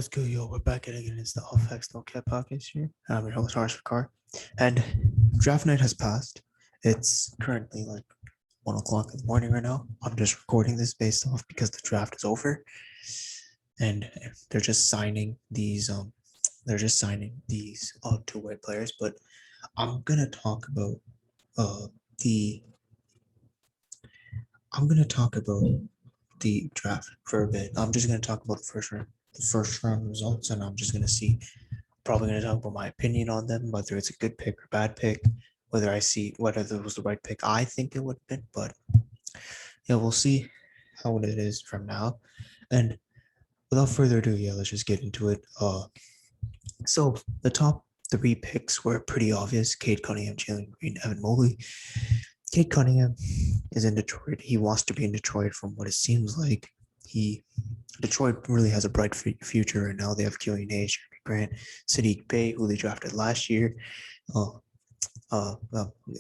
What's good, yo? We're back at it again. It's the All Facts No Cap podcast here. I'm your host, Harsh Car. And draft night has passed. It's currently like 1 o'clock in the morning right now. I'm just recording this based off because the draft is over. And they're just signing these two-way players. But I'm gonna talk about the the draft for a bit. I'm just gonna talk about the first round results, and I'm just gonna see. Probably gonna talk about my opinion on them, whether it's a good pick or bad pick, whether it was the right pick I think it would have been. But yeah, we'll see how it is from now. And without further ado, yeah, let's just get into it. So the top three picks were pretty obvious: Cade Cunningham, Jalen Green, Evan Mobley. Cade Cunningham is in Detroit. He wants to be in Detroit from what it seems like. Detroit really has a bright future right now. They have Killian Hayes, Jeremy Grant, Sadiq Bey, who they drafted last year,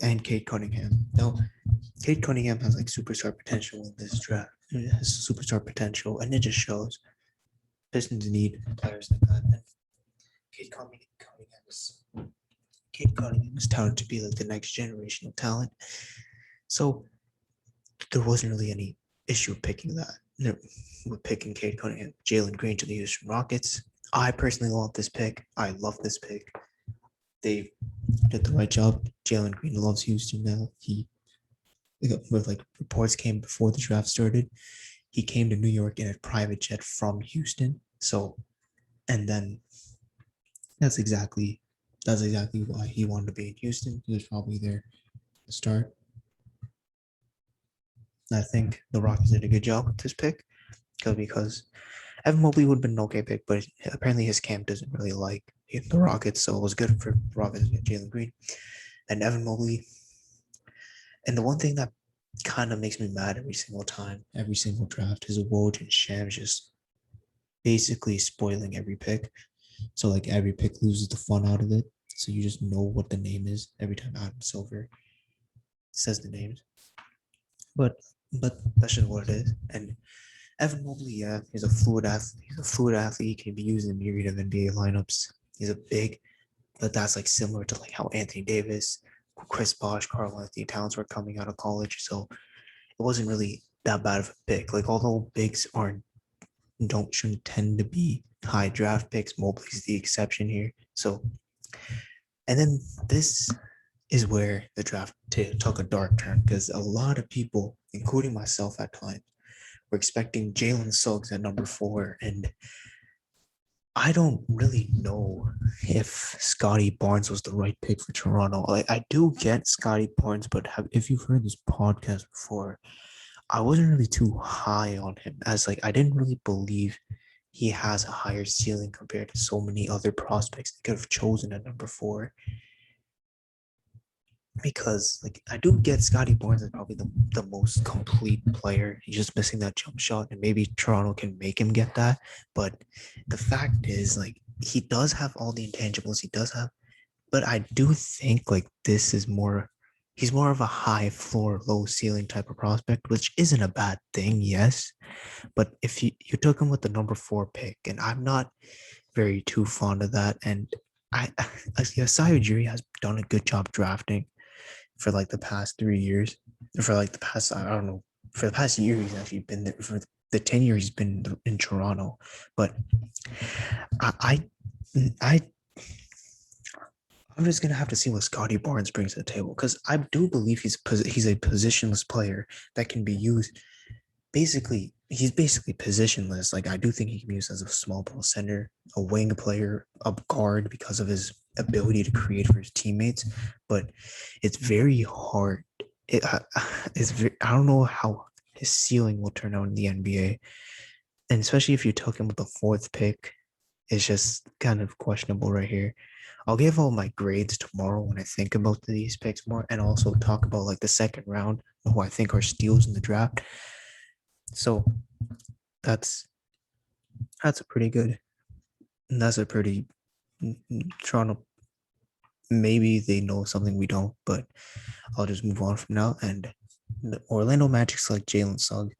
and Cade Cunningham. Now, Cade Cunningham has like superstar potential in this draft. He has superstar potential, and it just shows. Pistons need players like that. And Cade Cunningham is touted to be like the next generational talent. So there wasn't really any issue picking that. With picking Cade Cunningham, Jalen Green to the Houston Rockets. I personally love this pick. I love this pick. They did the right job. Jalen Green loves Houston now. With like reports came before the draft started, he came to New York in a private jet from Houston. So, and then that's exactly why he wanted to be in Houston. He was probably there to start. I think the Rockets did a good job with this pick because Evan Mobley would have been an okay pick, but apparently his camp doesn't really like the Rockets, so it was good for Rockets to get Jalen Green and Evan Mobley. And the one thing that kind of makes me mad every single draft, is Woj and Shams just basically spoiling every pick. So like every pick loses the fun out of it. So you just know what the name is every time Adam Silver says the names. But that's just what it is. And Evan Mobley, yeah, he's a fluid athlete. He can be used in a myriad of NBA lineups. He's a big, but that's like similar to like how Anthony Davis, Chris Bosh, Karl-Anthony Towns were coming out of college. So it wasn't really that bad of a pick. Like although bigs shouldn't tend to be high draft picks, Mobley's the exception here. So, and then this is where the draft took a dark turn because a lot of people, including myself at times, were expecting Jalen Suggs at number 4, and I don't really know if Scotty Barnes was the right pick for Toronto. Like I do get Scotty Barnes, but if you've heard this podcast before, I wasn't really too high on him, as like I didn't really believe he has a higher ceiling compared to so many other prospects they could have chosen at number 4. Because like I do get Scotty Barnes is probably the most complete player. He's just missing that jump shot, and maybe Toronto can make him get that. But the fact is, like, he does have all the intangibles. He does have, but I do think like he's more of a high floor, low ceiling type of prospect, which isn't a bad thing, yes. But if you took him with the number 4 pick, and I'm not very too fond of that, and Asai Ujiri has done a good job drafting for like the past 3 years, for like the past, I don't know, for the past year, he's actually been there. For the 10 years he's been in Toronto. But I'm just gonna have to see what Scotty Barnes brings to the table, because I do believe he's a positionless player that can be used. Basically, he's basically positionless. Like I do think he can be used as a small ball center, a wing player, a guard, because of his ability to create for his teammates. But it's very hard. I don't know how his ceiling will turn out in the NBA, and especially if you took him with the 4th pick, it's just kind of questionable right here. I'll give all my grades tomorrow when I think about these picks more, and also talk about like the second round, who I think are steals in the draft. So that's a pretty good. That's a pretty Toronto. Maybe they know something we don't, but I'll just move on from now. And the Orlando Magic's like Jalen Suggs.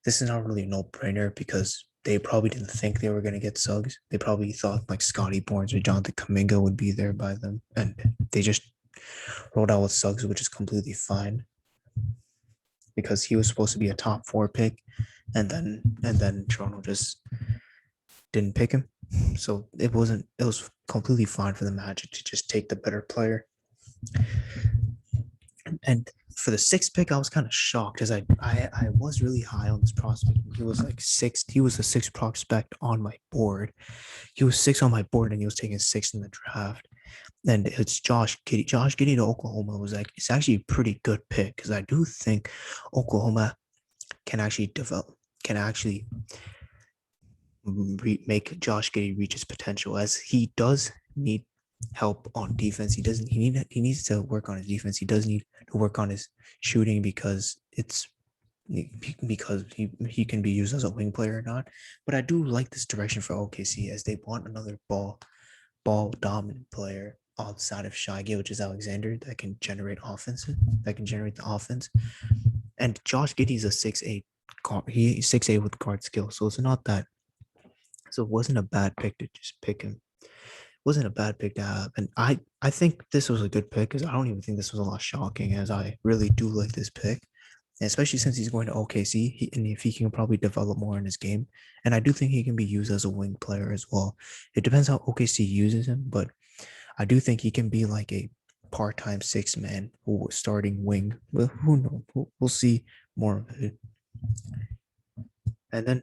This is not really a no-brainer because they probably didn't think they were going to get Suggs. They probably thought like Scotty Barnes or Jonathan Kaminga would be there by them, and they just rolled out with Suggs, which is completely fine because he was supposed to be a top 4 pick, and then Toronto just didn't pick him. So it wasn't. It was completely fine for the Magic to just take the better player. And for the 6th pick, I was kind of shocked because I was really high on this prospect. He was like 6th. He was the 6th prospect on my board. He was 6 on my board, and he was taken 6th in the draft. And it's Josh Giddey. Josh Giddey to Oklahoma was like, it's actually a pretty good pick because I do think Oklahoma can actually make Josh Giddey reach his potential, as he does need help on defense. He needs to work on his defense. He does need to work on his shooting because he can be used as a wing player or not. But I do like this direction for OKC as they want another ball dominant player outside of Shai Gilgeous-Alexander that can generate the offense. And Josh Giddey's a 6'8" guard. He's 6'8" with guard skill, so it's not that. So it wasn't a bad pick to just pick him. It wasn't a bad pick to have. And I think this was a good pick because I don't even think this was a lot shocking, as I really do like this pick. And especially since he's going to OKC, and if he can probably develop more in his game. And I do think he can be used as a wing player as well. It depends how OKC uses him, but I do think he can be like a part-time 6-man who starting wing. Well, who knows? We'll see more of it. And then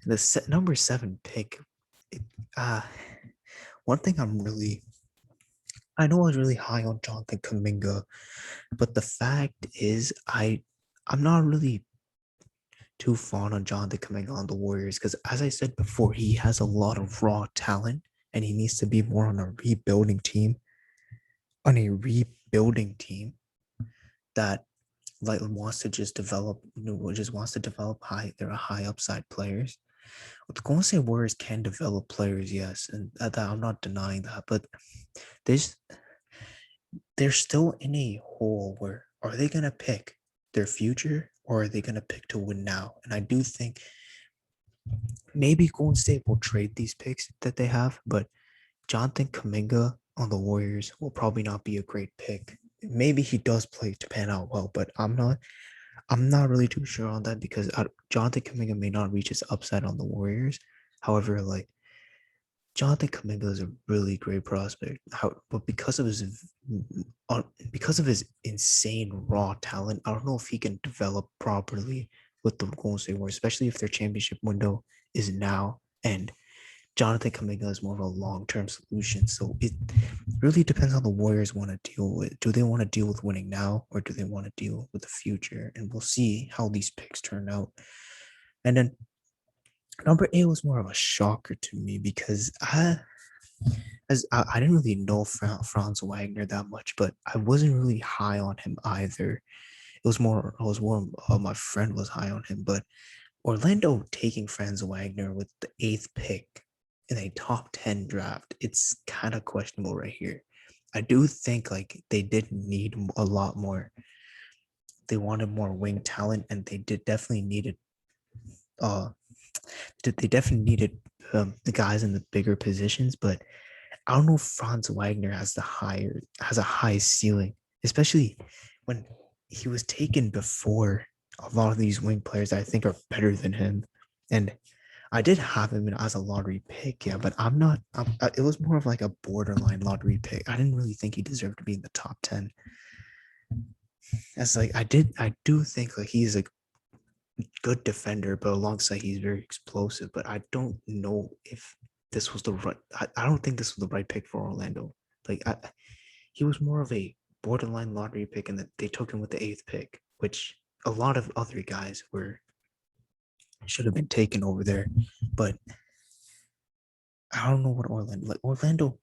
the number 7 pick. One thing I know I was really high on Jonathan Kaminga, but the fact is I'm not really too fond on Jonathan Kaminga on the Warriors because, as I said before, he has a lot of raw talent and he needs to be more on a rebuilding team. That like wants to just develop, they're high upside players. The Golden State Warriors can develop players, yes, and that I'm not denying that, but they're still in a hole where are they gonna pick their future or are they gonna pick to win now? And I do think maybe Golden State will trade these picks that they have, but Jonathan Kaminga on the Warriors will probably not be a great pick. Maybe he does play to pan out well, but I'm not really too sure on that because Jonathan Kaminga may not reach his upside on the Warriors. However, like Jonathan Kaminga is a really great prospect. But because of his insane raw talent, I don't know if he can develop properly with the Golden State Warriors, especially if their championship window is now and Jonathan Kaminga is more of a long-term solution. So it really depends on the Warriors want to deal with. Do they want to deal with winning now or do they want to deal with the future? And we'll see how these picks turn out. And then number 8 was more of a shocker to me because I didn't really know Franz Wagner that much, but I wasn't really high on him either. It was more my friend was high on him, but Orlando taking Franz Wagner with the 8th pick in a top 10 draft, it's kind of questionable right here. I do think like they did need a lot more. They wanted more wing talent, and they definitely needed the guys in the bigger positions. But I don't know if Franz Wagner has a high ceiling, especially when he was taken before a lot of these wing players that I think are better than him. And I did have him as a lottery pick, yeah, but it was more of like a borderline lottery pick. I didn't really think he deserved to be in the top 10. As like I do think like he's a good defender, but alongside he's very explosive. But I don't know if this was the right. I don't think this was the right pick for Orlando. Like he was more of a borderline lottery pick, and that they took him with the 8th pick, which a lot of other guys should have been taken over there. But I don't know what Orlando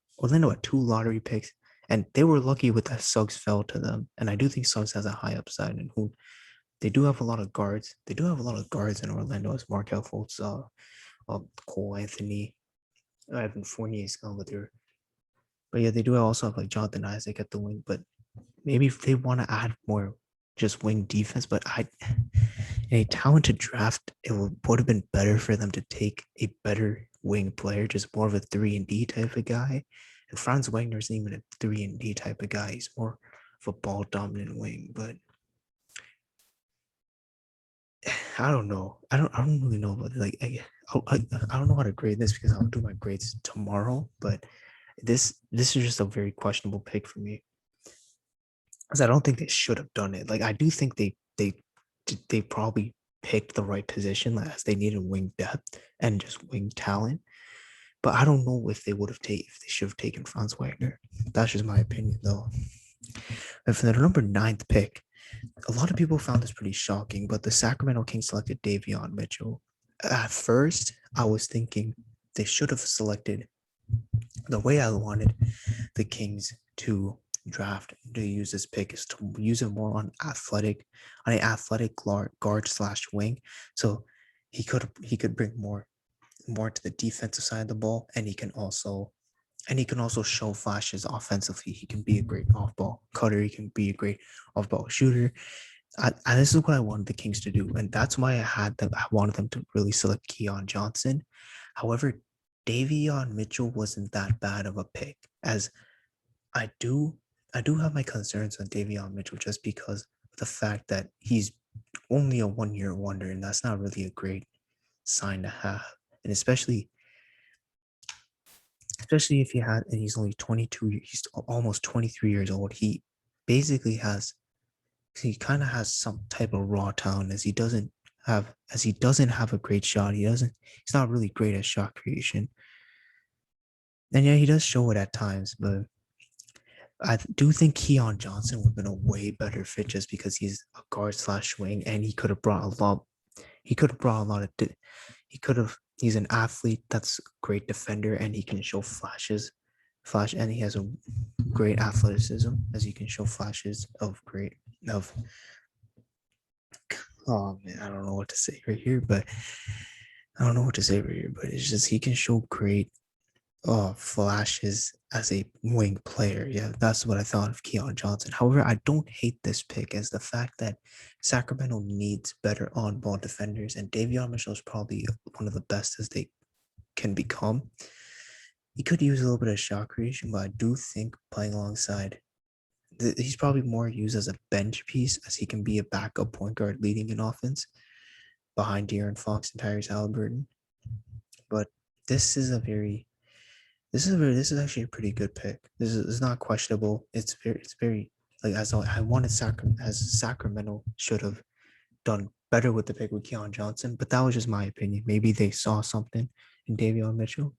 had 2 lottery picks, and they were lucky with that Suggs fell to them. And I do think Suggs has a high upside, and who they do have a lot of guards. They do have a lot of guards in Orlando, as Markel Fultz, Cole Anthony, Evan Fournier's gone with her. But yeah, they do also have like Jonathan Isaac at the wing. But maybe if they want to add more just wing defense, but in a talented draft, would have been better for them to take a better wing player, just more of a 3 and D type of guy. And Franz Wagner isn't even a 3 and D type of guy. He's more of a ball dominant wing. But I don't know. I don't really know about it. Like I don't know how to grade this because I'll do my grades tomorrow. But this is just a very questionable pick for me because I don't think they should have done it. Like I do think they probably picked the right position as they needed wing depth and just wing talent. But I don't know if they would have taken if they should have taken Franz Wagner. That's just my opinion though. And for the number ninth pick, a lot of people found this pretty shocking, but the Sacramento Kings selected Davion Mitchell. At first, I was thinking they should have selected the way I wanted the Kings to draft to use this pick is to use it more on an athletic guard slash wing. So he could bring more to the defensive side of the ball, and he can also show flashes offensively. He can be a great off ball cutter. He can be a great off ball shooter. This is what I wanted the Kings to do, and that's why I wanted them to really select Keon Johnson. However, Davion Mitchell wasn't that bad of a pick, as I do I do have my concerns on Davion Mitchell just because of the fact that he's only a 1 year wonder, and that's not really a great sign to have, and especially if he's only 22, he's almost 23 years old. He kind of has some type of raw talent as he doesn't have a great shot. He's not really great at shot creation. And yeah, he does show it at times, but I do think Keon Johnson would have been a way better fit just because he's a guard slash wing, and he could have brought a lot. He could have brought a lot of. He could have. He's an athlete that's a great defender, and he can show and he has a great athleticism, as he can show flashes of. Oh man, I don't know what to say right here, but it's just he can show great flashes as a wing player. Yeah, that's what I thought of Keon Johnson. However, I don't hate this pick as the fact that Sacramento needs better on-ball defenders, and Davion Mitchell is probably one of the best as they can become. He could use a little bit of shot creation, but I do think playing alongside, he's probably more used as a bench piece, as he can be a backup point guard leading an offense behind De'Aaron Fox and Tyrese Halliburton. But this is a very this is actually a pretty good pick. This is not questionable. It's very like as I wanted Sacramento should have done better with the pick with Keon Johnson, but that was just my opinion. Maybe they saw something in Davion Mitchell,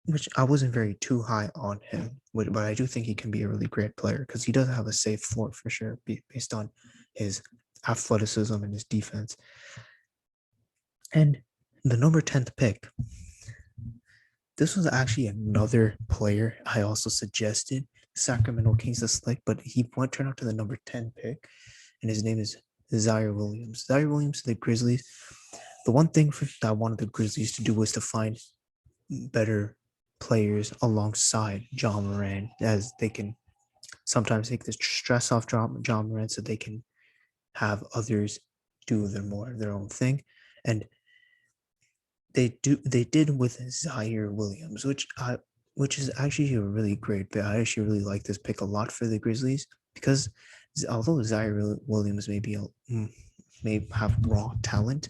which I wasn't very too high on him, but I do think he can be a really great player because he does have a safe floor for sure, based on his athleticism and his defense. And the number 10th pick, this was actually another player I also suggested Sacramento Kings to select, but he turned out to the number 10 pick, and his name is Zaire Williams. Zaire Williams to the Grizzlies. The one thing that I wanted the Grizzlies to do was to find better players alongside John Moran, as they can sometimes take the stress off John Moran so they can have others do their own thing. And they did with Zaire Williams, which is actually a really great pick. I actually really like this pick a lot for the Grizzlies because although Zaire Williams may have raw talent,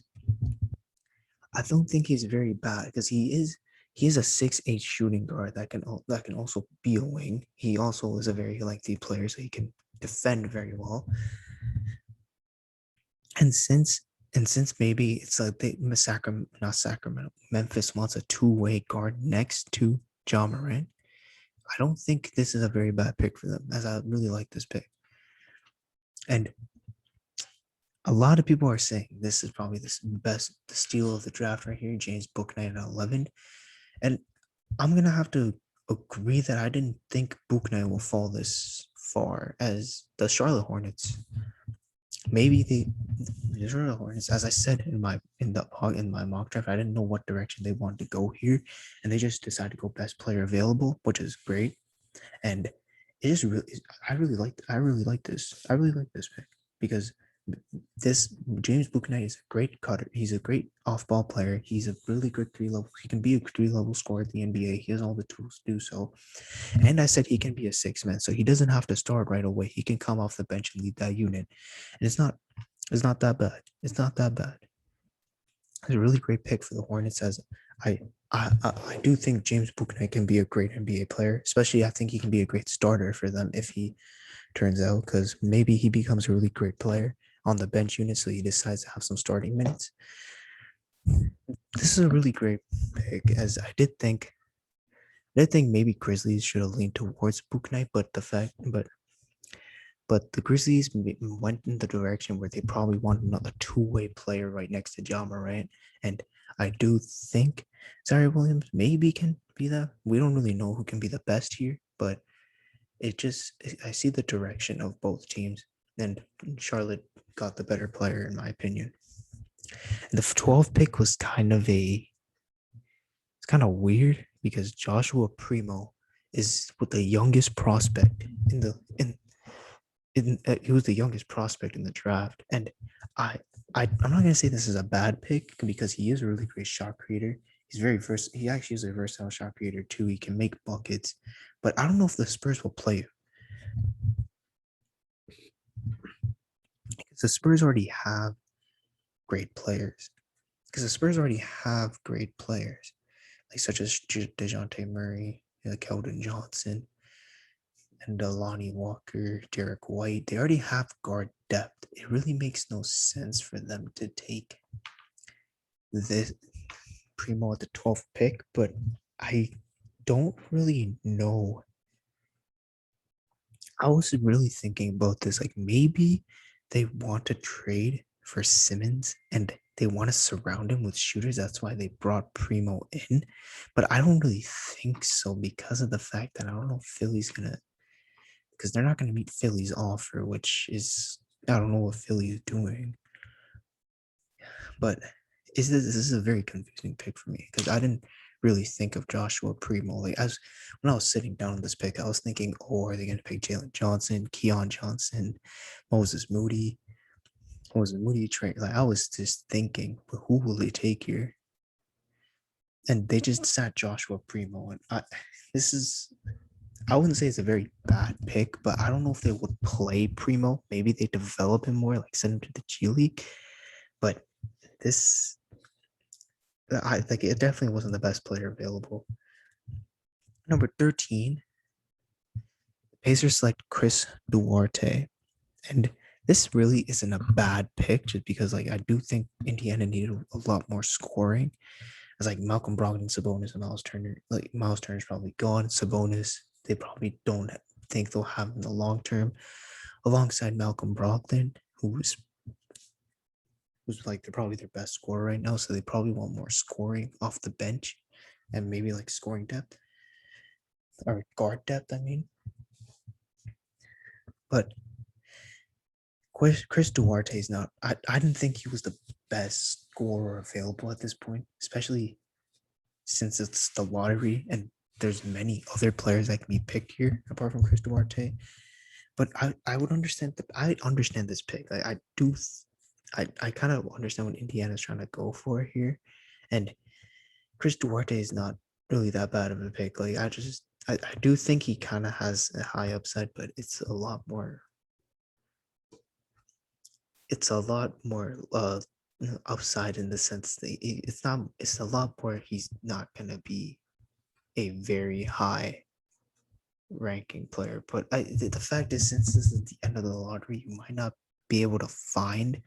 I don't think he's very bad because he is a 6'8" shooting guard that can also be a wing. He also is a very lengthy player, so he can defend very well. And since maybe it's like not Sacramento, Memphis wants a two-way guard next to John Morant, I don't think this is a very bad pick for them, as I really like this pick. And a lot of people are saying this is probably the steal of the draft right here, James Bouknight at 11. And I'm going to have to agree that I didn't think Bouknight will fall this far, as the Charlotte Hornets. Maybe the Charlotte Hornets, as I said in my mock draft, I didn't know what direction they wanted to go here, and they just decided to go best player available, which is great. And it just really, I really like this pick because this James Bouknight is a great cutter. He's a great off-ball player. He's a really good three-level. He can be a three-level scorer at the NBA. He has all the tools to do so. And I said he can be a six-man, so he doesn't have to start right away. He can come off the bench and lead that unit, and it's not that bad. It's not that bad. It's a really great pick for the Hornets. As I I do think James Bouknight can be a great NBA player. Especially, I think he can be a great starter for them if he turns out, because maybe he becomes a really great player on the bench unit, so he decides to have some starting minutes. This is a really great pick, as I did think maybe Grizzlies should have leaned towards Book Knight, but the Grizzlies went in the direction where they probably want another two-way player right next to Ja Morant, and I do think Zaire Williams maybe can be that. We don't really know who can be the best here, but I see the direction of both teams, and Charlotte got the better player in my opinion. And the 12th pick was it's kind of weird because Joshua Primo is with the youngest prospect he was the youngest prospect in the draft, and I I'm not gonna say this is a bad pick because he is a really great shot creator. He's very He actually is a versatile shot creator too. He can make buckets, but I don't know if the Spurs will play because the Spurs already have great players. Because the Spurs already have great players, like such as DeJounte Murray, Keldon Johnson, and Lonnie Walker, Derek White. They already have guard depth. It really makes no sense for them to take this Primo at the 12th pick, but I don't really know. I was really thinking about this. Like maybe they want to trade for Simmons and they want to surround him with shooters. That's why they brought Primo in. But I don't really think so because of the fact that I don't know if Philly's gonna, because they're not gonna meet Philly's offer, which is I don't know what Philly is doing. But this is a very confusing pick for me because I didn't really think of Joshua Primo. Like as when I was sitting down on this pick, I was thinking, oh, are they going to pick Jalen Johnson, Keon Johnson, Moses Moody, trade? Like I was just thinking, but who will they take here? And they just sat Joshua Primo, and I wouldn't say it's a very bad pick, but I don't know if they would play Primo. Maybe they develop him more, like send him to the G League. But this I think it definitely wasn't the best player available. Number 13, the Pacers select Chris Duarte. And this really isn't a bad pick just because like I do think Indiana needed a lot more scoring. It's like Malcolm Brogdon, Sabonis, and Miles Turner. Like Miles Turner's probably gone. Sabonis, they probably don't think they'll have in the long term. Alongside Malcolm Brogdon, who's like they're probably their best scorer right now, so they probably want more scoring off the bench and maybe like scoring depth or guard depth, I mean. But Chris Duarte is not. I didn't think he was the best scorer available at this point, especially since it's the lottery and there's many other players that can be picked here apart from Chris Duarte. But I would understand I understand this pick. I do I kind of understand what Indiana's trying to go for here, and Chris Duarte is not really that bad of a pick. Like I do think he kind of has a high upside, but it's a lot more upside in the sense that it's a lot more he's not gonna be a very high ranking player. But the fact is, since this is the end of the lottery, you might not be able to find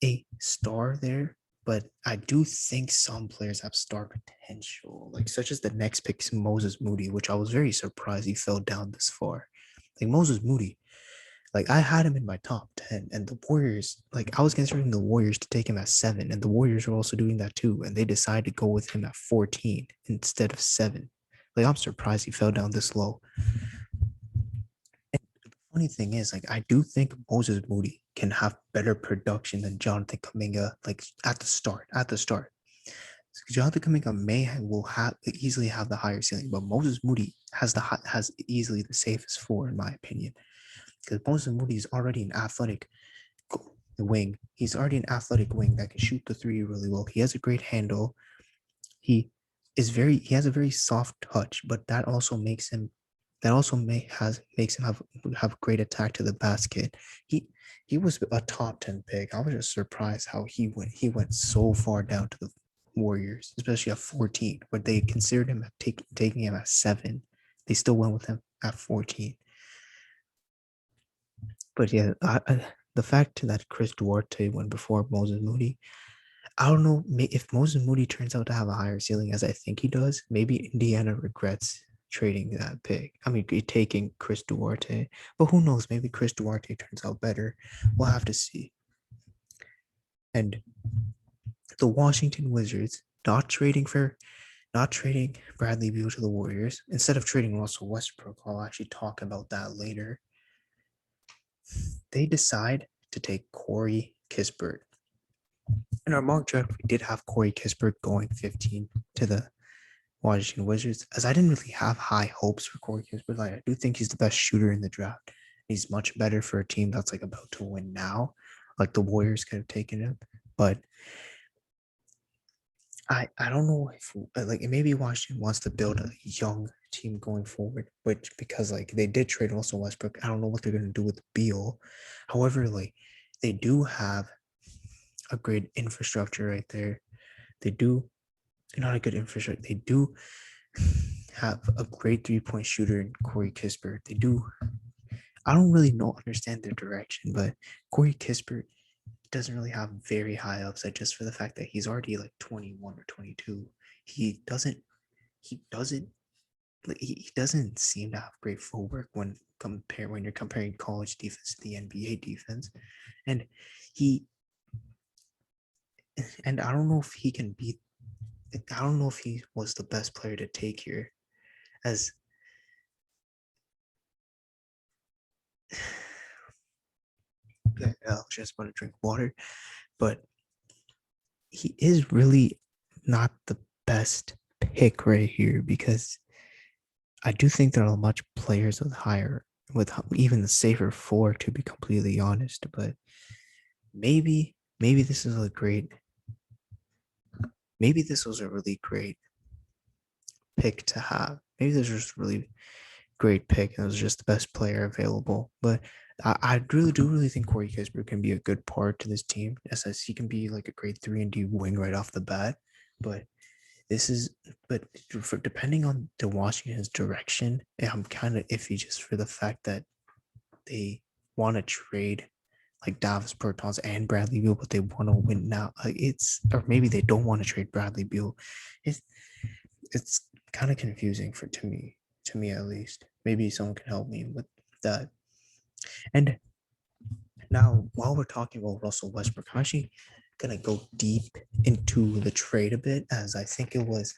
a star there. But I do think some players have star potential, like such as the next pick, Moses Moody, which I was very surprised he fell down this far. Like Moses Moody, like I had him in my top 10, and the Warriors, like I was considering the Warriors to take him at 7, and the Warriors were also doing that too, and they decided to go with him at 14 instead of 7. Like I'm surprised he fell down this low. And the funny thing is, like I do think Moses Moody can have better production than Jonathan Kuminga, like at the start. Jonathan Kuminga will easily have the higher ceiling, but Moses Moody has easily the safest floor in my opinion, because Moses Moody is already an athletic wing. He's already an athletic wing that can shoot the three really well. He has a great handle. He has a very soft touch, but that also makes him have great attack to the basket. He he was a top 10 pick. I was just surprised how he went so far down to the Warriors, especially at 14, but they considered him taking him at 7. They still went with him at 14. But yeah, the fact that Chris Duarte went before Moses Moody, I don't know if Moses Moody turns out to have a higher ceiling as I think he does. Maybe Indiana regrets trading that pick. I mean, taking Chris Duarte, but who knows? Maybe Chris Duarte turns out better. We'll have to see. And the Washington Wizards not trading Bradley Beal to the Warriors instead of trading Russell Westbrook. I'll actually talk about that later. They decide to take Corey Kispert. In our mock draft, we did have Corey Kispert going 15 to the Washington Wizards, as I didn't really have high hopes for Corey Kispert. Like, I do think he's the best shooter in the draft. He's much better for a team that's like about to win now. Like the Warriors could have taken him, but I don't know if like maybe Washington wants to build a young team going forward, which because like they did trade Russell Westbrook. I don't know what they're gonna do with Beal. However, like they do have a great infrastructure right there. They do not a good infrastructure. They do have a great 3-point shooter in Corey Kispert. They do. I don't really understand their direction, but Corey Kispert doesn't really have very high upside just for the fact that he's already like 21 or 22. He doesn't. He doesn't. He doesn't seem to have great footwork when you're comparing college defense to the NBA defense, and he and I don't know if he can be. I don't know if he was the best player to take here, as yeah, I was just about to drink water, but he is really not the best pick right here because I do think there are much players with even the safer floor, to be completely honest. But maybe this is a great, maybe this was a really great pick to have. Maybe this was really great pick. It was just the best player available. But I really do really think Corey Kispert can be a good part to this team. As he can be like a great 3-and-D wing right off the bat. But this is, but for, depending on the Washington's direction, I'm kind of iffy just for the fact that they want to trade like Davis Bertans and Bradley Beal, but they want to win now. Or maybe they don't want to trade Bradley Beal. It's it's kind of confusing to me at least. Maybe someone can help me with that. And now, while we're talking about Russell Westbrook, I'm actually gonna go deep into the trade a bit, as I think it was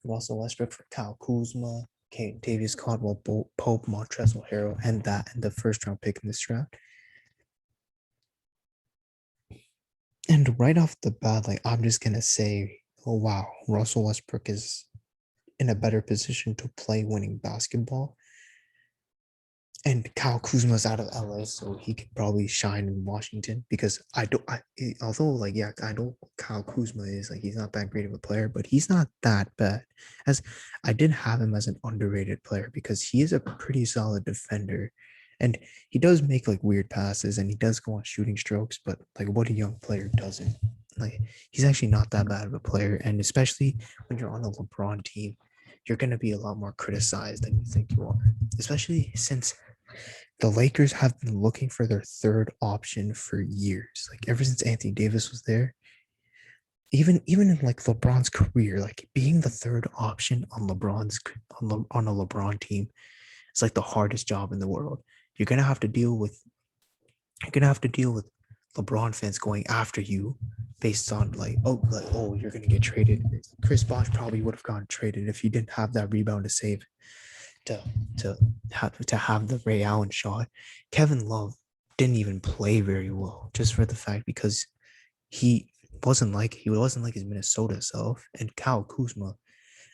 Russell Westbrook for Kyle Kuzma, Davius Caldwell Pope, Montrezl Harrell, and the first round pick in this draft. And right off the bat, like I'm just gonna say, oh wow, Russell Westbrook is in a better position to play winning basketball. And Kyle Kuzma's out of LA, so he could probably shine in Washington because although like yeah, I know Kyle Kuzma is like he's not that great of a player, but he's not that bad. As I did have him as an underrated player because he is a pretty solid defender, and he does make like weird passes and he does go on shooting strokes, but like what a young player doesn't. Like he's actually not that bad of a player, and especially when you're on a LeBron team, you're gonna be a lot more criticized than you think you are, especially since the Lakers have been looking for their third option for years. Like ever since Anthony Davis was there, even in like LeBron's career, like being the third option on on a LeBron team is like the hardest job in the world. You're gonna have to deal with you're gonna have to deal with LeBron fans going after you based on like you're gonna get traded. Chris Bosh probably would have gotten traded if he didn't have that rebound to save to have the Ray Allen shot. Kevin Love didn't even play very well, just for the fact because he wasn't like his Minnesota self. And Kyle Kuzma,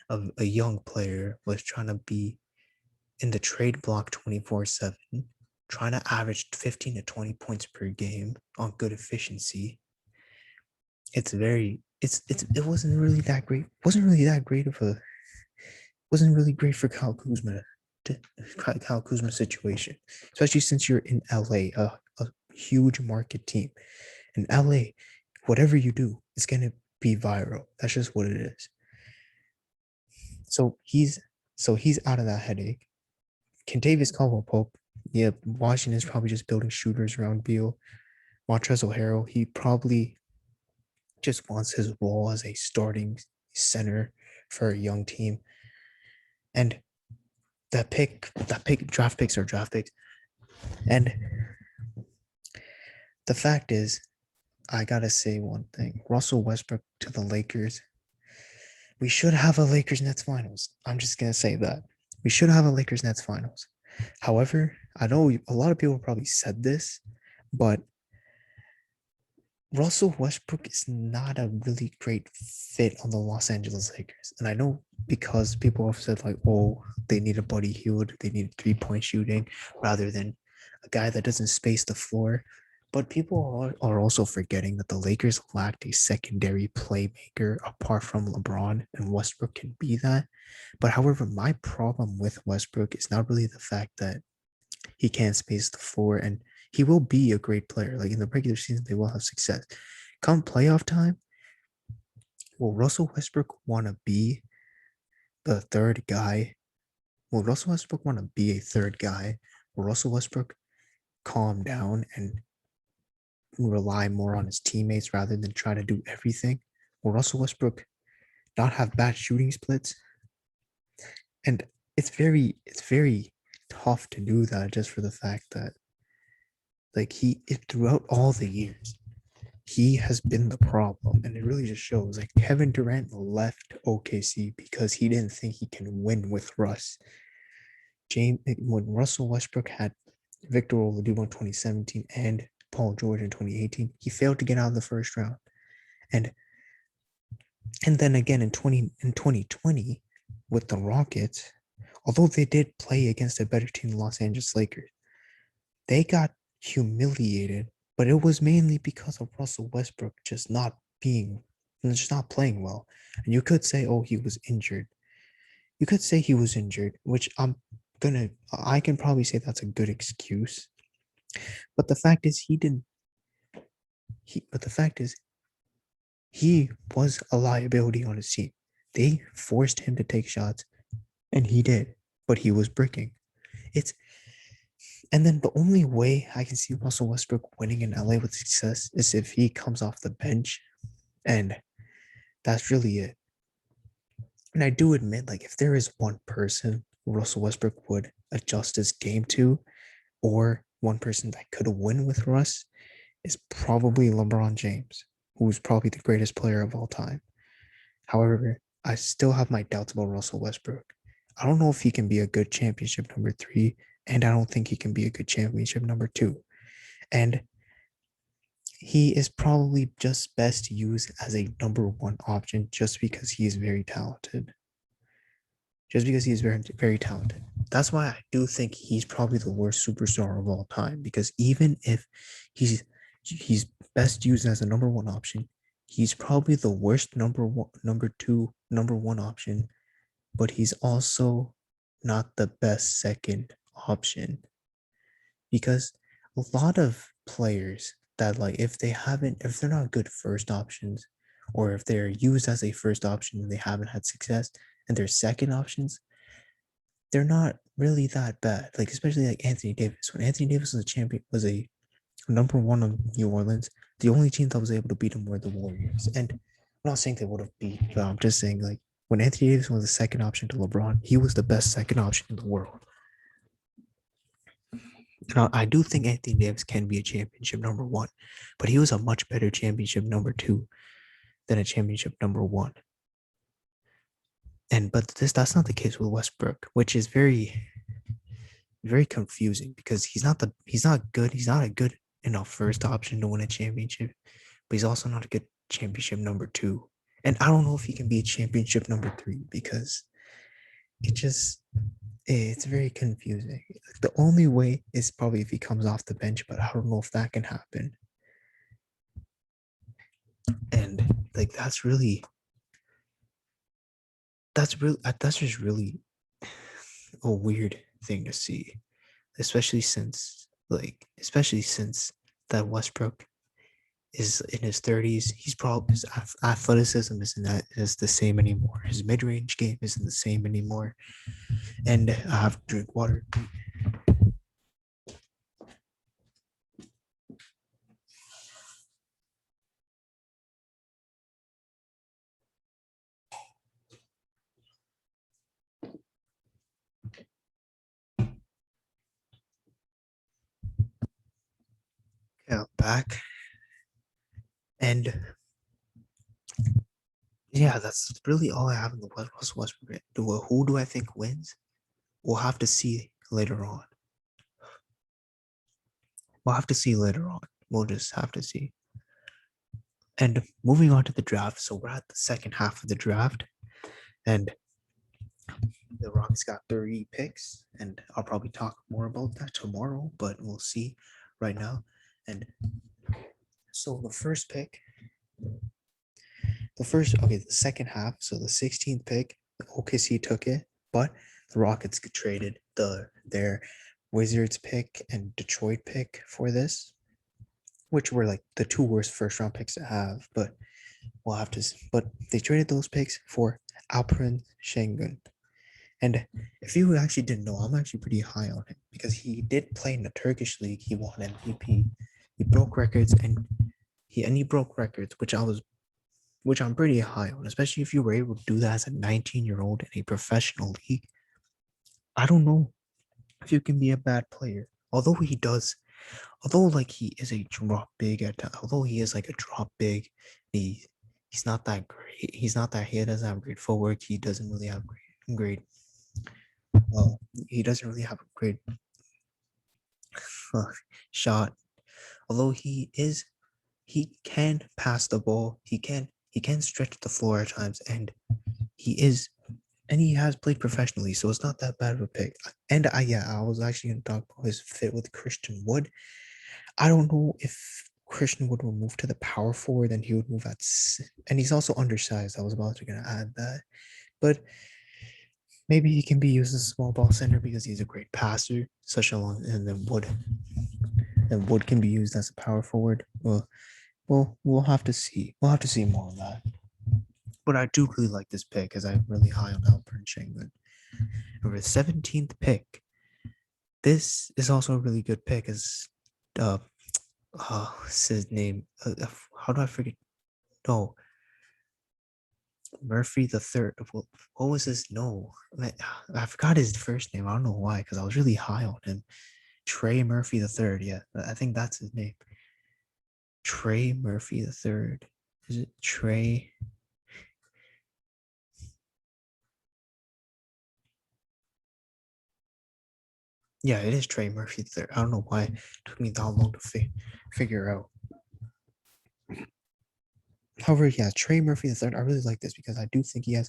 a young player, was trying to be in the trade block 24/7, trying to average 15 to 20 points per game on good efficiency. It wasn't really that great. Wasn't really great for Kyle Kuzma Kyle Kuzma situation, especially since you're in LA, a huge market team. In LA, whatever you do, it's gonna be viral. That's just what it is. So he's out of that headache. Kentavious Caldwell-Pope, yeah, Washington's probably just building shooters around Beal. Montrezl Harrell, he probably just wants his role as a starting center for a young team. And draft picks are draft picks. And the fact is, I gotta say one thing. Russell Westbrook to the Lakers. We should have a Lakers Nets finals. I'm just gonna say that. We should have a Lakers Nets finals. However, I know a lot of people probably said this, but Russell Westbrook is not a really great fit on the Los Angeles Lakers. And I know because people have said, like, oh, they need a Buddy Hield, they need 3-point shooting rather than a guy that doesn't space the floor. But people are also forgetting that the Lakers lacked a secondary playmaker apart from LeBron, and Westbrook can be that. But however, my problem with Westbrook is not really the fact that he can't space the floor, and he will be a great player. Like in the regular season, they will have success. Come playoff time, will Russell Westbrook want to be the third guy? Will Russell Westbrook want to be a third guy? Will Russell Westbrook calm down and rely more on his teammates rather than try to do everything? Will Russell Westbrook not have bad shooting splits? And it's very tough to do that just for the fact that like throughout all the years, he has been the problem. And it really just shows like Kevin Durant left OKC because he didn't think he can win with Russ. When Russell Westbrook had Victor Oladipo in 2017 and Paul George in 2018, he failed to get out of the first round. And then again in 2020 with the Rockets, although they did play against a better team, the Los Angeles Lakers, they got humiliated, but it was mainly because of Russell Westbrook just not playing well. And you could say, oh, he was injured. You could say he was injured, which I can probably say that's a good excuse. But the fact is he was a liability on his team. They forced him to take shots, and he did, but he was bricking. And then the only way I can see Russell Westbrook winning in LA with success is if he comes off the bench, and that's really it. And I do admit, like, if there is one person Russell Westbrook would adjust his game to, or one person that could win with Russ, is probably LeBron James, who's probably the greatest player of all time. However, I still have my doubts about Russell Westbrook. I don't know if he can be a good championship number 3, and I don't think he can be a good championship number 2. And he is probably just best used as a number 1 option just because he is very talented. Just because he is very, very talented. That's why I do think he's probably the worst superstar of all time. Because even if he's best used as a number 1 option, he's probably the worst number 2, number 1 option, but he's also not the best second option. Because a lot of players that, like, if they're not good first options, or if they're used as a first option and they haven't had success, and they're second options, they're not really that bad. Like, especially like Anthony Davis. When Anthony Davis was a number 1 of New Orleans, the only team that was able to beat him were the Warriors. And I'm not saying they would have beat, but I'm just saying, like, when Anthony Davis was the second option to LeBron, he was the best second option in the world. And I do think Anthony Davis can be a championship number 1, but he was a much better championship number 2 than a championship number 1. But that's not the case with Westbrook, which is very, very confusing because he's not good. He's not a good enough first option to win a championship, but he's also not a good championship number 2. And I don't know if he can be a championship number 3 because it just it's very confusing. The only way is probably if he comes off the bench, but I don't know if that can happen. And like that's just really a weird thing to see, especially since that Westbrook is in his 30s. He's probably his athleticism is the same anymore. His mid range game isn't the same anymore. And I have to drink water. Yeah, back. And yeah, that's really all I have in the Westbrook. Who do I think wins? We'll have to see later on. We'll have to see later on. We'll just have to see. And moving on to the draft. So we're at the second half of the draft. And the Rockets got 30 picks. And I'll probably talk more about that tomorrow, but we'll see right now. And so the second half. So the 16th pick, the OKC took it, but the Rockets traded their Wizards pick and Detroit pick for this, which were like the two worst first round picks to have. But but they traded those picks for Alperen Şengün. And if you actually didn't know, I'm actually pretty high on him because he did play in the Turkish league. He won MVP. He broke records he broke records, which I'm pretty high on, especially if you were able to do that as a 19-year-old in a professional league. I don't know if you can be a bad player. Although like he is a drop big although he is like a drop big, he he's not that great. He doesn't have great footwork. He doesn't really have great well, he doesn't really have a great shot. Although he can pass the ball. He can stretch the floor at times, and he is and he has played professionally, so it's not that bad of a pick. And I was actually going to talk about his fit with Christian Wood. I don't know if Christian Wood will move to the power forward, then he would move and he's also undersized. I was about to gonna add that, but maybe he can be used as a small ball center because he's a great passer. And then Wood can be used as a power forward. Well, we'll have to see. We'll have to see more of that. But I do really like this pick because I'm really high on Alperen Şengün. Over the 17th pick, this is also a really good pick. As what's his name? How do I forget? No, Murphy the third. What was his? No, I forgot his first name. I don't know why, because I was really high on him. Trey Murphy the third. Yeah, I think that's his name. Trey Murphy the third. Is it Trey? Yeah, it is Trey Murphy the third. I don't know why it took me that long to figure out. However, yeah, Trey Murphy the third. I really like this because I do think he has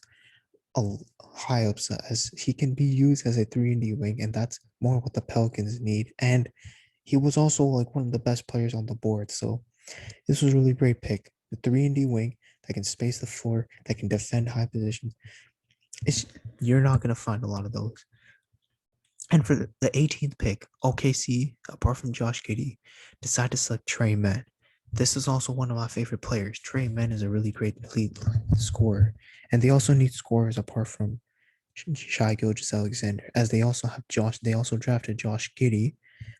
a high upside as he can be used as a 3-and-D wing, and that's more what the Pelicans need. And he was also like one of the best players on the board. So this was a really great pick. The 3-and-D wing that can space the floor, that can defend high positions. You're not gonna find a lot of those. And for the 18th pick, OKC, apart from Josh Giddey, decided to select Trey Mann. This is also one of my favorite players. Trey Mann is a really great lead scorer. And they also need scorers apart from Shai Gilgeous-Alexander, as they also drafted Josh Giddey,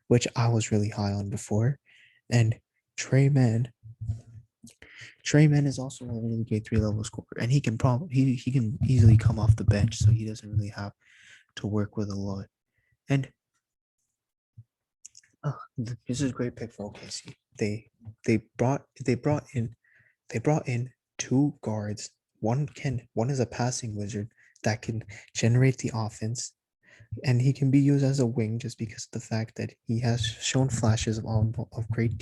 which I was really high on before. And Trey Mann is also a really great 3-level scorer, and he can easily come off the bench, so he doesn't really have to work with a lot. And this is a great pick for OKC. They brought in two guards. One is a passing wizard that can generate the offense, and he can be used as a wing just because of the fact that he has shown flashes of great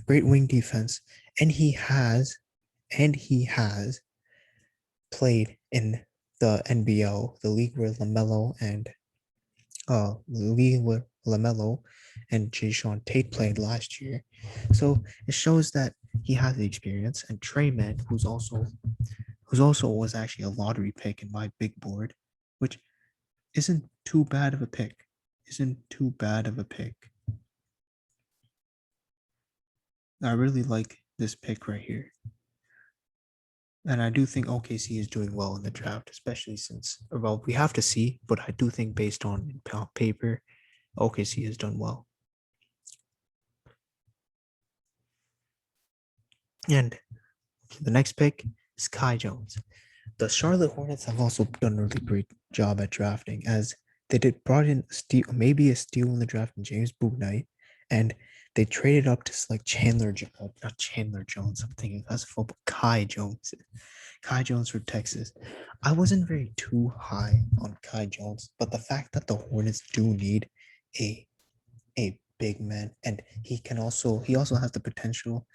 wing defense, and he has played in the NBL, the league where LaMelo and Jayshawn Tate played last year. So it shows that he has the experience. And Trey Man, who's also was actually a lottery pick in my big board, which isn't too bad of a pick. Isn't too bad of a pick. I really like this pick right here. And I do think OKC is doing well in the draft, especially since, well, we have to see, but I do think based on paper, OKC has done well. And the next pick is Kai Jones. The Charlotte Hornets have also done a really great job at drafting, as they brought in maybe a steal in the draft in James Bouknight, and they traded up to select not Chandler Jones. I'm thinking that's football. Kai Jones. Kai Jones for Texas. I wasn't very too high on Kai Jones, but the fact that the Hornets do need a a big man, and he also has the potential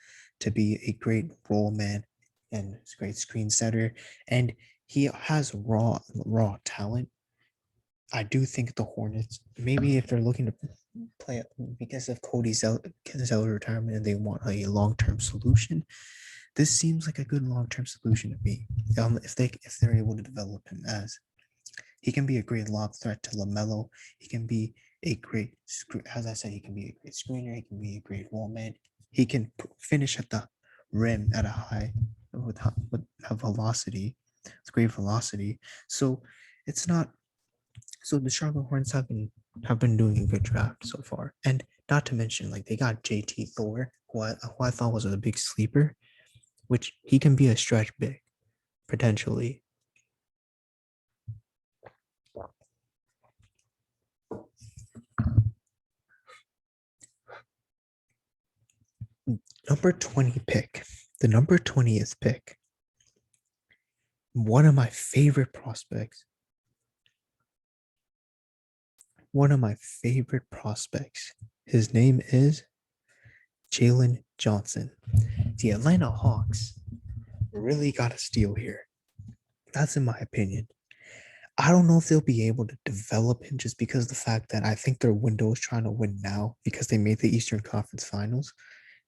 to be a great role man and great screen setter, and he has raw talent. I do think the Hornets, maybe if they're looking to play because of Zeller's retirement and they want a long-term solution, this seems like a good long-term solution to me. If they're able to develop him, as he can be a great lob threat to LaMelo. He can be a great, as I said, he can be a great screener. He can be a great wall man. He can finish at the rim at a high with a velocity. It's great velocity. So it's not. So the Charlotte Hornets have been doing a good draft so far, and not to mention like they got JT Thor, who I thought was a big sleeper, which he can be a stretch big potentially. Number 20 pick, the number 20th pick, one of my favorite prospects, one of my favorite prospects. His name is Jalen Johnson. The Atlanta Hawks really got a steal here. That's in my opinion. I don't know if they'll be able to develop him just because of the fact that I think their window is trying to win now because they made the Eastern Conference Finals.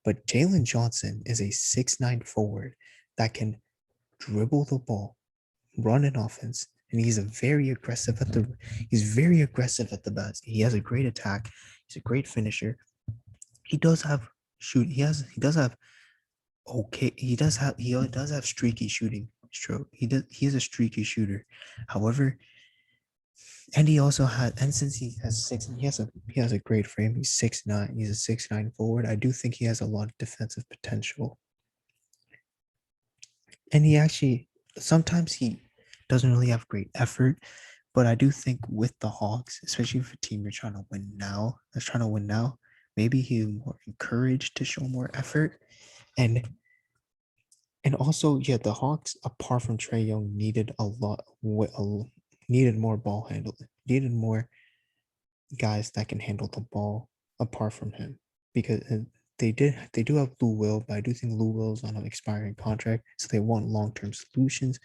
But Jalen Johnson is a 6'9" forward that can dribble the ball, run an offense, and he's very aggressive at the best. He has a great attack. He's a great finisher. He does have shoot. He does have okay. He does have streaky shooting stroke. He is a streaky shooter. However, and he also had, and since he has a great frame. He's 6'9". He's a 6'9" forward. I do think he has a lot of defensive potential. And he actually sometimes he doesn't really have great effort, but I do think with the Hawks, especially if a team that's trying to win now, maybe he's more encouraged to show more effort. And also, yeah, the Hawks, apart from Trey Young, needed more ball handling, needed more guys that can handle the ball apart from him, because they do have Lou Will, but I do think Lou Will is on an expiring contract, so they want long-term solutions,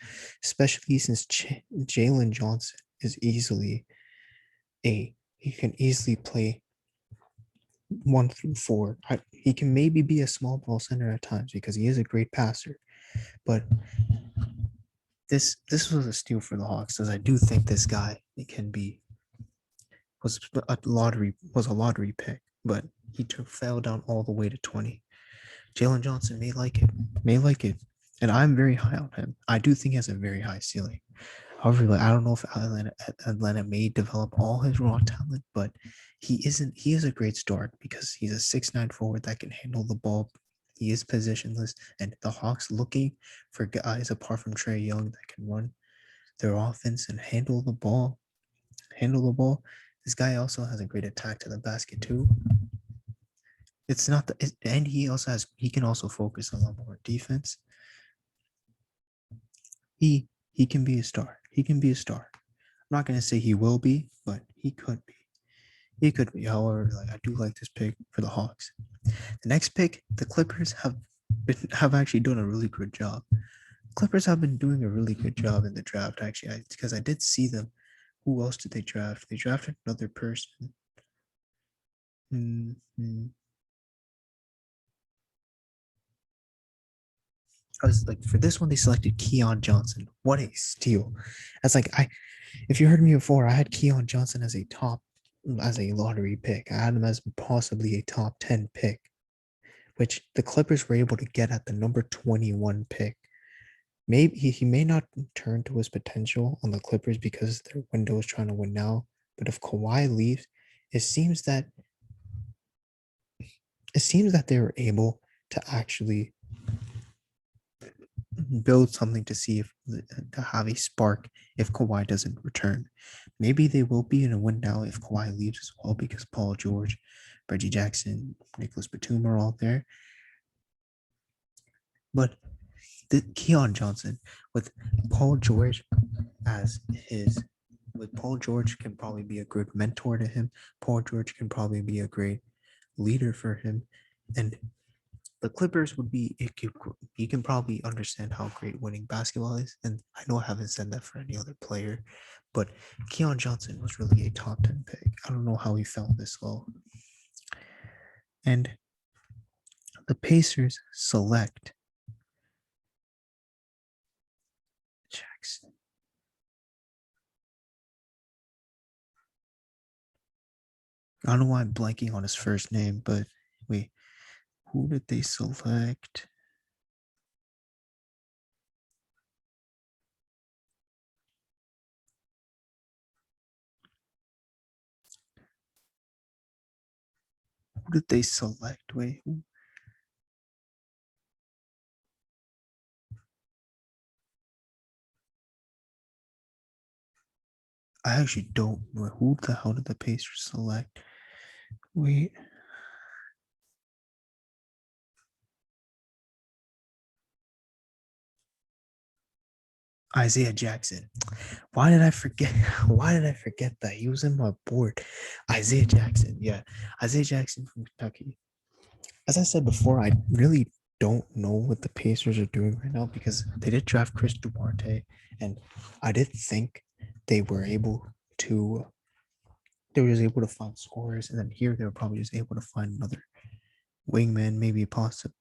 especially since Jalen Johnson is he can easily play 1 through 4. He can maybe be a small ball center at times because he is a great passer, but this was a steal for the Hawks, as I do think this guy can be was a lottery pick, but fell down all the way to 20. Jalen Johnson may like it, and I'm very high on him. I do think he has a very high ceiling. However, I don't know if Atlanta may develop all his raw talent, but he isn't. He is a great start because he's a 6'9" forward that can handle the ball. He is positionless, and the Hawks looking for guys apart from Trey Young that can run their offense and handle the ball. This guy also has a great attack to the basket too. It's not and he can also focus a lot more defense. He can be a star. He can be a star. I'm not gonna say he will be, but he could be. He could be. However, I do like this pick for the Hawks. The next pick, the Clippers have actually done a really good job. Clippers have been doing a really good job in the draft, actually, because I did see them. Who else did they draft? They drafted another person. Mm-hmm. I was like, for this one, they selected Keon Johnson. What a steal! That's like if you heard me before, I had Keon Johnson as a lottery pick. I had him as possibly a top 10 pick, which the Clippers were able to get at the number 21 pick. Maybe he may not turn to his potential on the Clippers because their window is trying to win now. But if Kawhi leaves, it seems that they were able to actually build something to see if to have a spark if Kawhi doesn't return. Maybe they will be in a win now if Kawhi leaves as well because Paul George, Reggie Jackson, Nicholas Batum are all there. But the Keon Johnson with Paul George as his Paul George can probably be a good mentor to him. Paul George can probably be a great leader for him. And the Clippers would be you can probably understand how great winning basketball is. And I know I haven't said that for any other player, but Keon Johnson was really a top 10 pick. I don't know how he fell this low. And the Pacers select Jackson. I don't know why I'm blanking on his first name, but wait, who did they select? Who did they select? Wait, I actually don't know who the hell did the Pacers select. Wait, Isaiah Jackson. Why did I forget? Why did I forget that he was in my board? Isaiah Jackson, yeah, Isaiah Jackson from Kentucky. As I said before, I really don't know what the Pacers are doing right now because they did draft Chris Duarte, and I did think they were able to. They were just able to find scorers, and then here they were probably just able to find another wingman, maybe possible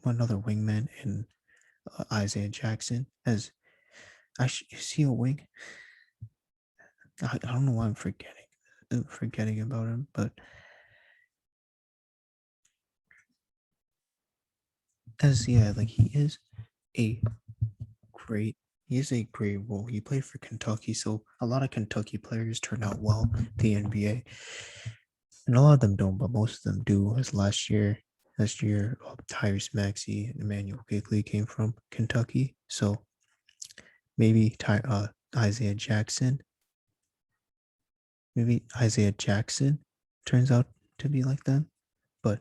another wingman in Isaiah Jackson. As is he a wing? I don't know why I'm forgetting about him, but as yeah, like a great he is a great role. He played for Kentucky, so a lot of Kentucky players turn out well the NBA, and a lot of them don't, but most of them do. As last year, Tyrese Maxey and Emmanuel Gigley came from Kentucky, so maybe Isaiah Jackson, maybe Isaiah Jackson turns out to be like that, but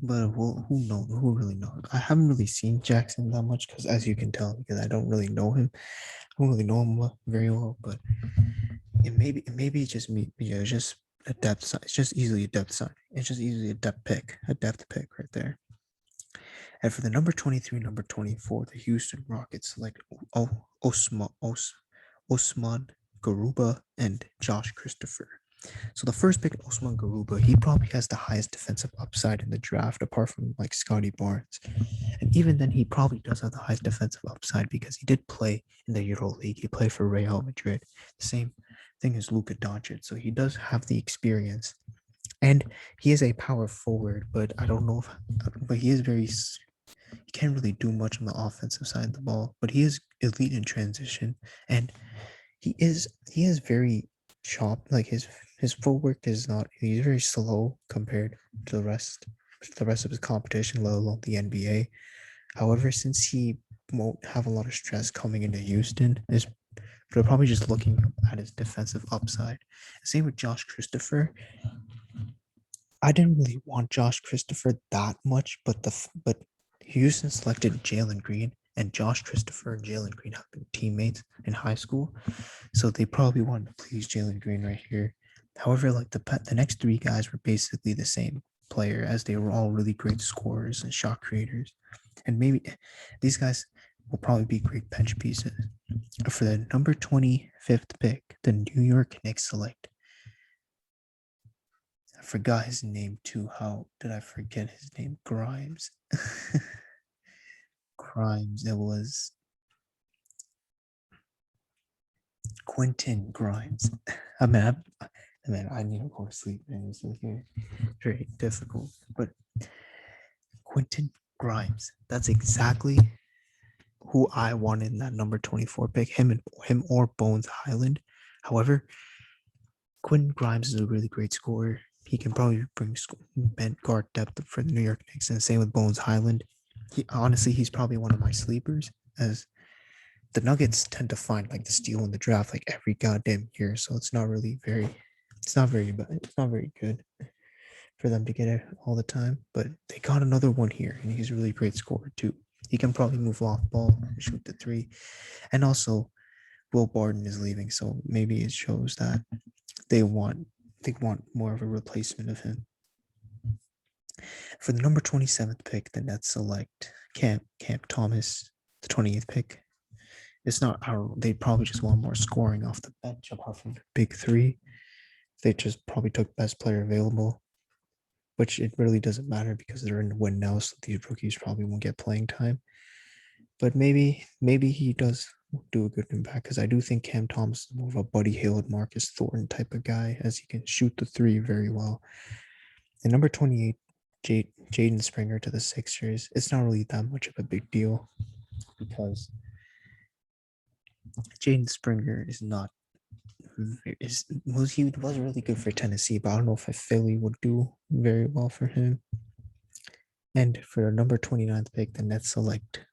who knows? Who really knows? I haven't really seen Jackson that much because, as you can tell, because I don't really know him. I don't really know him very well, but it maybe just me. Yeah, it's just a depth side. It's just easily a depth side. It's just easily a depth pick right there. And for the number 23, number 24, the Houston Rockets select Osman Garuba and Josh Christopher. So the first pick, Osman Garuba, he probably has the highest defensive upside in the draft, apart from like Scotty Barnes. And even then, he probably does have the highest defensive upside because he did play in the Euro League. He played for Real Madrid. The same thing as Luka Doncic. So he does have the experience. And he is a power forward, but I don't know if, but he can't really do much on the offensive side of the ball, but he is elite in transition. And he is very chopped. Like his footwork is not. He's very slow compared to the rest of his competition, let alone the NBA. However, since he won't have a lot of stress coming into Houston, is they're probably just looking at his defensive upside. Same with Josh Christopher. I didn't really want Josh Christopher that much, but Houston selected Jalen Green, and Josh Christopher and Jalen Green have been teammates in high school, so they probably wanted to please Jalen Green right here. However, like the next three guys were basically the same player as they were all really great scorers and shot creators. And maybe these guys will probably be great bench pieces. For the number 25th pick, the New York Knicks select. I forgot his name too. How did I forget his name? Grimes. Grimes. It was Quentin Grimes. I mean, I need more sleep, man. It's like very difficult. But Quentin Grimes. That's exactly who I wanted in that number 24 pick. Him or Bones Highland. However, Quentin Grimes is a really great scorer. He can probably bring bent guard depth for the New York Knicks, and same with Bones Highland. He's probably one of my sleepers, as the Nuggets tend to find like the steal in the draft like every goddamn year. So it's not very good for them to get it all the time. But they got another one here, and he's a really great scorer too. He can probably move off ball and shoot the three, and also Will Barton is leaving, so maybe it shows that they want more of a replacement of him. For the number 27th pick, the Nets select Cam Thomas, the 28th pick. It's not they probably just want more scoring off the bench apart from the big three. They just probably took best player available, which it really doesn't matter because they're in the win now, so these rookies probably won't get playing time. But maybe he does do a good impact, because I do think Cam Thomas is more of a Buddy Hield, Marcus Thornton type of guy, as he can shoot the three very well. And number 28, Jaden Springer to the Sixers. It's not really that much of a big deal because Jaden Springer he was really good for Tennessee, but I don't know if Philly would do very well for him. And for the number 29th pick, the Nets select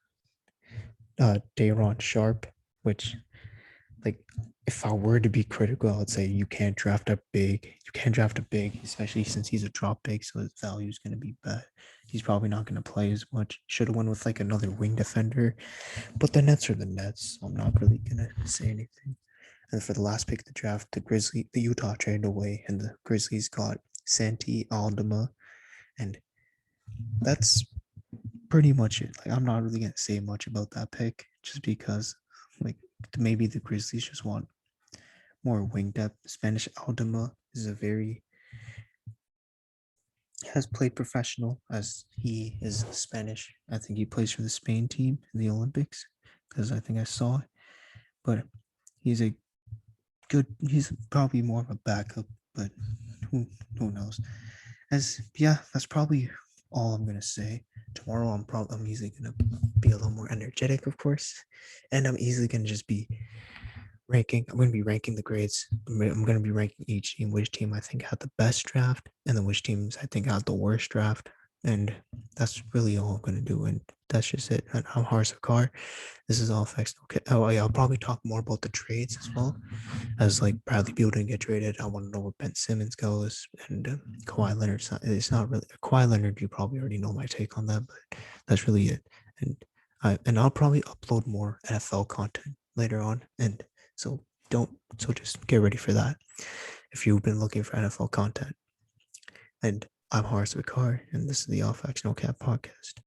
Day'Ron Sharpe, which, like, if I were to be critical, I would say you can't draft a big. You can't draft a big, especially since he's a drop big, so his value is going to be bad. He's probably not going to play as much. Should have went with like another wing defender, but the Nets are the Nets, so I'm not really going to say anything. And for the last pick of the draft, the Utah traded away, and the Grizzlies got Santi Aldama, and that's pretty much it. Like, I'm not really gonna say much about that pick, just because, like, maybe the Grizzlies just want more wing depth. Spanish Aldama has played professional, as he is Spanish. I think he plays for the Spain team in the Olympics, because I think I saw it. But he's probably more of a backup, but who knows? That's probably all I'm gonna say. Tomorrow I'm easily gonna be a little more energetic, of course, and I'm easily gonna just be ranking. I'm gonna be ranking the grades. I'm gonna be ranking each team, which team I think had the best draft, and then which teams I think had the worst draft. And that's really all I'm gonna do. And that's just it. And I'm Harsakar. This is all facts. Okay. Oh yeah, I'll probably talk more about the trades as well, as like Bradley Beal didn't get traded. I want to know where Ben Simmons goes, and Kawhi Leonard. It's not really Kawhi Leonard. You probably already know my take on that, but that's really it. And I'll probably upload more NFL content later on, and so just get ready for that if you've been looking for NFL content. And I'm Horace Vicar, and this is the Off Action No Cap podcast.